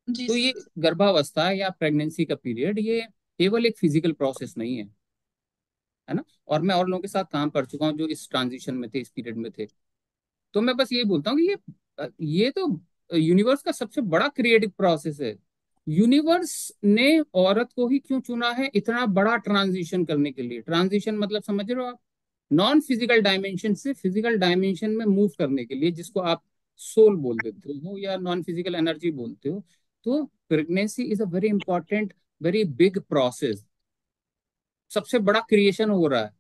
जी तो सर। ये गर्भावस्था या प्रेगनेंसी का पीरियड ये केवल एक फिजिकल प्रोसेस नहीं है, है ना। और मैं और लोगों के साथ काम कर चुका हूँ जो इस ट्रांजिशन में थे, इस पीरियड में थे। तो मैं बस यही बोलता हूँ कि ये तो यूनिवर्स का सबसे बड़ा क्रिएटिव प्रोसेस है। यूनिवर्स ने औरत को ही क्यों चुना है इतना बड़ा ट्रांजिशन करने के लिए? ट्रांजिशन मतलब समझ रहे हो आप? नॉन फिजिकल डायमेंशन से फिजिकल डायमेंशन में मूव करने के लिए, जिसको आप सोल बोल देते हो या नॉन फिजिकल एनर्जी बोलते हो। तो pregnancy is a very important, very big process. सबसे बड़ा क्रिएशन हो रहा है।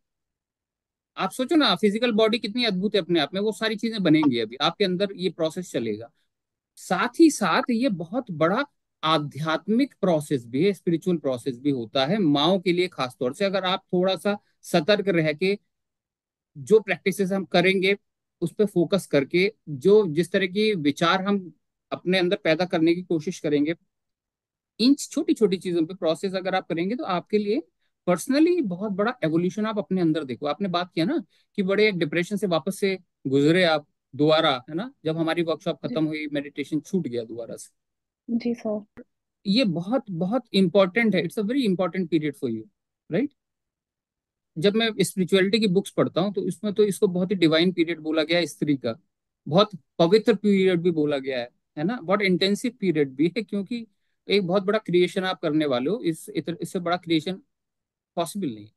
आप सोचो ना, फिजिकल बॉडी कितनी अद्भुत है अपने आप में, वो सारी चीजें बनेंगी अभी आपके अंदर, ये प्रोसेस चलेगा। साथ ही साथ ये बहुत बड़ा आध्यात्मिक प्रोसेस भी है, स्पिरिचुअल प्रोसेस भी होता है माओ के लिए। खासतौर से अगर आप थोड़ा सा सतर्क रह के जो प्रैक्टिसेस हम करेंगे, उस पर फोकस करके, जो जिस तरह की विचार हम अपने अंदर पैदा करने की कोशिश करेंगे, इन छोटी छोटी चीजों पे प्रोसेस अगर आप करेंगे, तो आपके लिए पर्सनली बहुत बड़ा एवोल्यूशन आप अपने अंदर देखो। आपने बात किया ना कि बड़े एक डिप्रेशन से वापस से गुजरे आप दोबारा, है ना, जब हमारी वर्कशॉप जी। खत्म हुई मेडिटेशन छूट गया दोबारा से। जी सर। ये बहुत बहुत इंपॉर्टेंट है, it's a very important period for you, right. जब मैं स्पिरिचुअलिटी की बुक्स पढ़ता हूँ तो इसमें तो इसको बहुत ही डिवाइन पीरियड बोला गया है, स्त्री का बहुत पवित्र पीरियड भी बोला गया है ना, बहुत इंटेंसिव पीरियड भी है, क्योंकि एक बहुत बड़ा क्रिएशन आप करने वाले हो। इससे बड़ा क्रिएशन पॉसिबल नहीं है।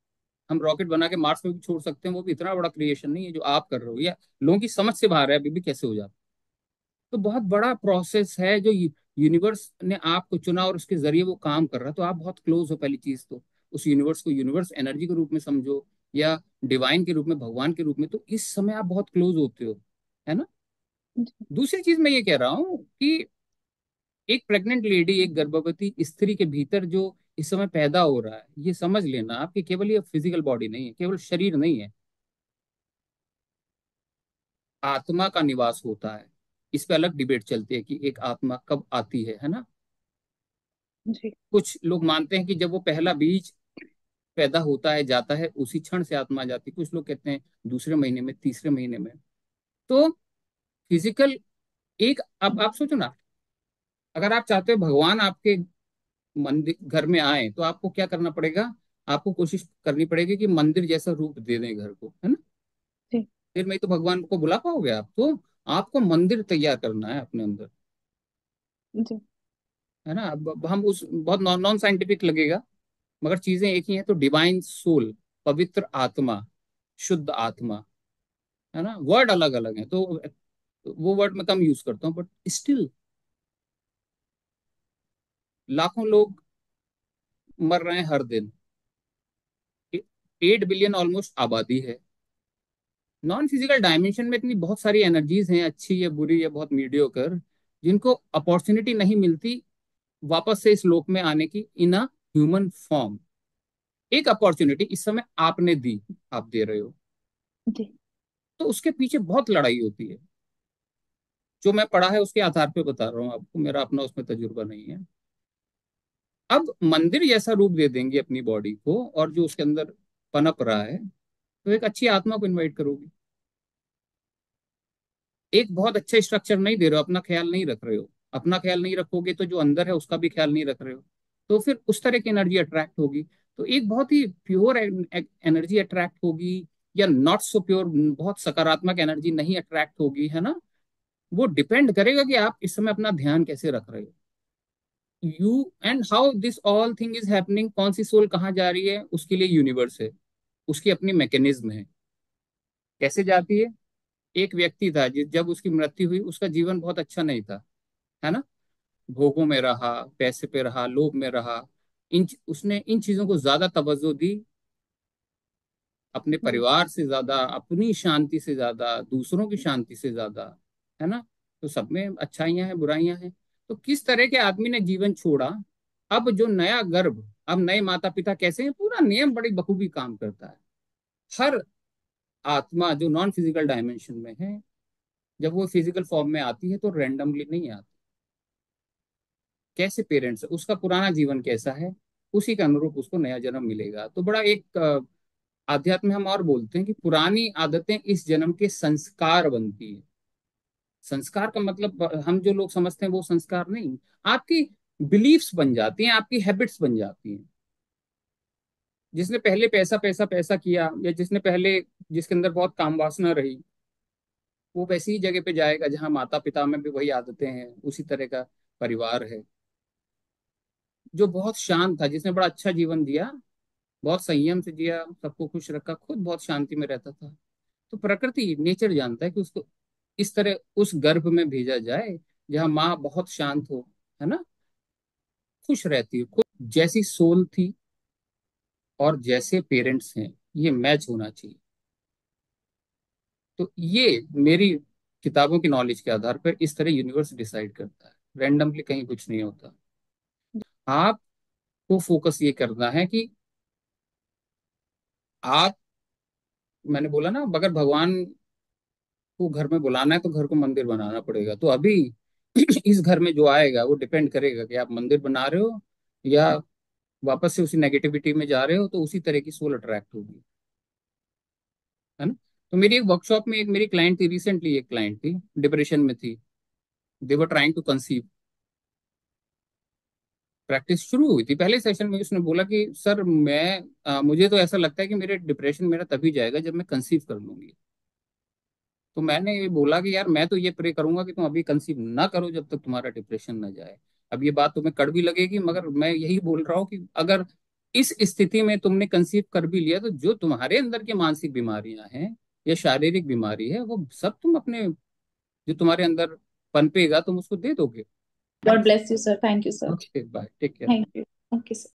हम रॉकेट बना के मार्स में भी छोड़ सकते हैं, वो भी इतना बड़ा क्रिएशन नहीं है जो आप कर रहे हो, या लोगों की समझ से बाहर है अभी भी कैसे हो जाता। तो बहुत बड़ा प्रोसेस है जो यूनिवर्स ने आपको चुना और उसके जरिए वो काम कर रहा है। तो आप बहुत क्लोज हो, पहली चीज तो उस यूनिवर्स को यूनिवर्स एनर्जी के रूप में समझो, या डिवाइन के रूप में, भगवान के रूप में। तो इस समय आप बहुत क्लोज होते हो, है ना। जी। दूसरी चीज मैं ये कह रहा हूँ कि एक प्रेग्नेंट लेडी, एक गर्भवती स्त्री के भीतर जो इस समय पैदा हो रहा है, ये समझ लेना आपकी केवल ये फिजिकल बॉडी नहीं है, केवल शरीर नहीं है, आत्मा का निवास होता है। इस पे अलग डिबेट चलती है कि एक आत्मा कब आती है ना। जी। कुछ लोग मानते हैं कि जब वो पहला बीज पैदा होता है, जाता है, उसी क्षण से आत्मा आ जाती है। कुछ लोग कहते हैं दूसरे महीने में, तीसरे महीने में। तो फिजिकल एक, अब आप सोचो ना, अगर आप चाहते हो भगवान आपके मंदिर घर में आए, तो आपको क्या करना पड़ेगा? आपको कोशिश करनी पड़ेगी कि मंदिर जैसा रूप दे दें घर को, है ना। जी। फिर में तो भगवान को बुला पाओगे आप? तो आपको मंदिर तैयार करना है अपने अंदर, जी। है ना। अब हम उस बहुत नॉन नॉन साइंटिफिक लगेगा, मगर चीजें एक ही हैं। तो डिवाइन सोल, पवित्र आत्मा, शुद्ध आत्मा, है ना। वर्ड अलग अलग है, तो वो वर्ड मैं कम यूज करता हूँ, बट स्टिल लाखों लोग मर रहे हैं हर दिन। 8 बिलियन ऑलमोस्ट आबादी है। नॉन फिजिकल डायमेंशन में इतनी बहुत सारी एनर्जीज हैं, अच्छी या बुरी या बहुत मीडियोकर, जिनको अपॉर्चुनिटी नहीं मिलती वापस से इस लोक में आने की इन अ ह्यूमन फॉर्म। एक अपॉर्चुनिटी इस समय आपने दी, आप दे रहे हो। जी। तो उसके पीछे बहुत लड़ाई होती है। जो मैं पढ़ा है उसके आधार पे बता रहा हूँ आपको, मेरा अपना उसमें तजुर्बा नहीं है। अब मंदिर जैसा रूप दे देंगे अपनी बॉडी को, और जो उसके अंदर पनप रहा है, तो एक अच्छी आत्मा को इनवाइट करोगे। एक बहुत अच्छा स्ट्रक्चर नहीं दे रहे हो, अपना ख्याल नहीं रख रहे हो। अपना ख्याल नहीं रखोगे तो जो अंदर है उसका भी ख्याल नहीं रख रहे हो। तो फिर उस तरह की एनर्जी अट्रैक्ट होगी। तो एक बहुत ही प्योर एनर्जी अट्रैक्ट होगी, या नॉट सो प्योर, बहुत सकारात्मक एनर्जी नहीं अट्रैक्ट होगी, है ना। वो डिपेंड करेगा कि आप इस समय अपना ध्यान कैसे रख रहे हो। You and how this all thing is happening, कौन सी सोल कहाँ जा रही है, उसके लिए यूनिवर्स है, उसकी अपनी मैकेनिज्म है। कैसे जाती है? एक व्यक्ति था जब उसकी मृत्यु हुई, उसका जीवन बहुत अच्छा नहीं था, है ना। भोगों में रहा, पैसे पे रहा, लोभ में रहा। उसने इन चीजों को ज्यादा तवज्जो दी, अपने जी। परिवार से ज्यादा, अपनी शांति से ज्यादा, दूसरों की शांति से ज्यादा, है ना। तो सब में अच्छाइयां हैं, बुराइयां हैं। तो किस तरह के आदमी ने जीवन छोड़ा? अब जो नया गर्भ, अब नए माता पिता कैसे हैं, पूरा नियम बड़ी बखूबी काम करता है। हर आत्मा जो नॉन फिजिकल डायमेंशन में है, जब वो फिजिकल फॉर्म में आती है तो रैंडमली नहीं आती। कैसे पेरेंट्स, उसका पुराना जीवन कैसा है, उसी के अनुरूप उसको नया जन्म मिलेगा। तो बड़ा एक आध्यात्म में हम और बोलते हैं कि पुरानी आदतें इस जन्म के संस्कार बनती है। संस्कार का मतलब हम जो लोग समझते हैं वो संस्कार नहीं। आपकी बिलीफ्स बन जाती हैं, आपकी हैबिट्स बन जाती हैं। जिसने पहले पैसा पैसा पैसा किया, या जिसने पहले, जिसके अंदर बहुत काम वासना रही, वो वैसी ही जगह पे जाएगा जहां माता पिता में भी वही आदतें हैं, उसी तरह का परिवार है। जो बहुत शांत था, जिसने बड़ा अच्छा जीवन जिया, बहुत संयम से जिया, सबको खुश रखा, खुद बहुत शांति में रहता था, तो प्रकृति, नेचर जानता है कि उसको इस तरह उस गर्भ में भेजा जाए जहां माँ बहुत शांत हो, है ना, खुश रहती है, खुद जैसी सोल थी और जैसे पेरेंट्स हैं, ये मैच होना चाहिए। तो ये मेरी किताबों की नॉलेज के आधार पर इस तरह यूनिवर्स डिसाइड करता है, रैंडमली कहीं कुछ नहीं होता। आपको फोकस ये करना है कि आप, मैंने बोला ना, अगर भगवान को घर में बुलाना है तो घर को मंदिर बनाना पड़ेगा। तो अभी इस घर में जो आएगा वो डिपेंड करेगा कि आप मंदिर बना रहे हो या वापस से उसी नेगेटिविटी में जा रहे हो, तो उसी तरह की सोल अट्रैक्ट होगी, है ना। तो मेरी एक वर्कशॉप में एक मेरी क्लाइंट थी, रिसेंटली एक क्लाइंट थी, डिप्रेशन में थी, they were trying to conceive. Practice शुरू हुई थी, पहले सेशन में उसने बोला कि सर मुझे तो ऐसा लगता है कि मेरे डिप्रेशन मेरा तभी जाएगा जब मैं कंसीव कर लूंगी। तो मैंने ये बोला कि यार मैं तो ये प्रे करूंगा कि तुम अभी कंसीव ना करो जब तक तुम्हारा डिप्रेशन ना जाए। अब ये बात तुम्हें कड़वी लगेगी, मगर मैं यही बोल रहा हूँ कि अगर इस स्थिति में तुमने कंसीव कर भी लिया, तो जो तुम्हारे अंदर की मानसिक बीमारियां हैं या शारीरिक बीमारी है, वो सब तुम अपने, जो तुम्हारे अंदर पनपेगा तुम उसको दे दोगे। God bless you sir, thank you sir. Okay bye, take care. Thank you. Okay sir.